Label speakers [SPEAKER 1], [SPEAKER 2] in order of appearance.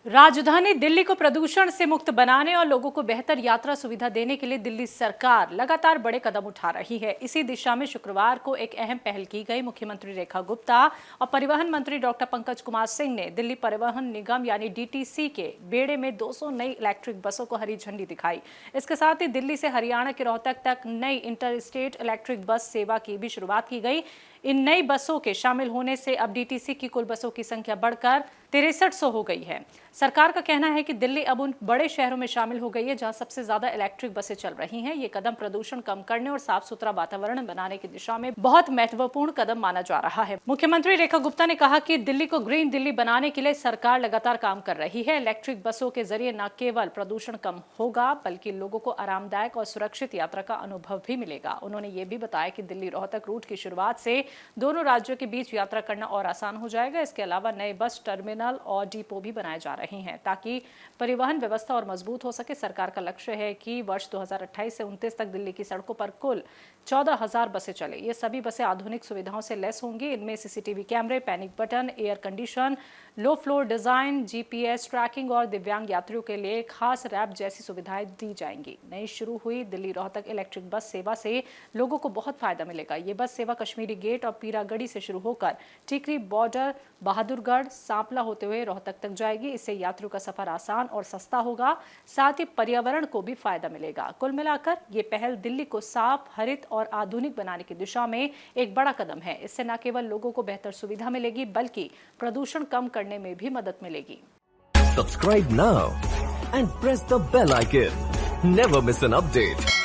[SPEAKER 1] राजधानी दिल्ली को प्रदूषण से मुक्त बनाने और लोगों को बेहतर यात्रा सुविधा देने के लिए दिल्ली सरकार लगातार बड़े कदम उठा रही है। इसी दिशा में शुक्रवार को एक अहम पहल की गई। मुख्यमंत्री रेखा गुप्ता और परिवहन मंत्री डॉक्टर पंकज कुमार सिंह ने दिल्ली परिवहन निगम यानी डीटीसी के बेड़े में 200 नई इलेक्ट्रिक बसों को हरी झंडी दिखाई। इसके साथ ही दिल्ली से हरियाणा के रोहतक तक नई इंटर स्टेट इलेक्ट्रिक बस सेवा की भी शुरुआत की गई। इन नई बसों के शामिल होने से अब डीटीसी की कुल बसों की संख्या बढ़कर 6300 हो गई है। सरकार का कहना है कि दिल्ली अब उन बड़े शहरों में शामिल हो गई है जहां सबसे ज्यादा इलेक्ट्रिक बसें चल रही हैं। ये कदम प्रदूषण कम करने और साफ सुथरा वातावरण बनाने की दिशा में बहुत महत्वपूर्ण कदम माना जा रहा है। मुख्यमंत्री रेखा गुप्ता ने कहा कि दिल्ली को ग्रीन दिल्ली बनाने के लिए सरकार लगातार काम कर रही है। इलेक्ट्रिक बसों के जरिए न केवल प्रदूषण कम होगा बल्कि लोगों को आरामदायक और सुरक्षित यात्रा का अनुभव भी मिलेगा। उन्होंने ये भी बताया कि दिल्ली रोहतक रूट की शुरुआत से दोनों राज्यों के बीच यात्रा करना और आसान हो जाएगा। इसके अलावा नए बस टर्मिनल और डिपो भी बनाए जा रहे हैं ताकि परिवहन व्यवस्था और मजबूत हो सके। सरकार का लक्ष्य है कि वर्ष 2028 से 29 तक दिल्ली की सड़कों पर कुल 14,000 बसें चले। ये सभी बसें आधुनिक सुविधाओं से लैस होंगी। इनमें सीसीटीवी कैमरे, panic button, air condition, low floor design, GPS tracking और दिव्यांग यात्रियों के लिए खास रैप जैसी सुविधाएं दी जाएंगी। नई शुरू हुई दिल्ली रोहतक इलेक्ट्रिक बस सेवा से लोगों को बहुत फायदा मिलेगा। ये बस सेवा कश्मीरी गेट और पीरागढ़ी से शुरू होकर टिकरी बॉर्डर, बहादुरगढ़, सांपला होते हुए रोहतक तक जाएगी। इससे यात्रियों का सफर आसान और सस्ता होगा, साथ ही पर्यावरण को भी फायदा मिलेगा। कुल मिलाकर ये पहल दिल्ली को साफ, हरित और आधुनिक बनाने की दिशा में एक बड़ा कदम है। इससे न केवल लोगों को बेहतर सुविधा मिलेगी बल्कि प्रदूषण कम करने में भी मदद मिलेगी।
[SPEAKER 2] Subscribe now and press the bell icon. Never miss an update.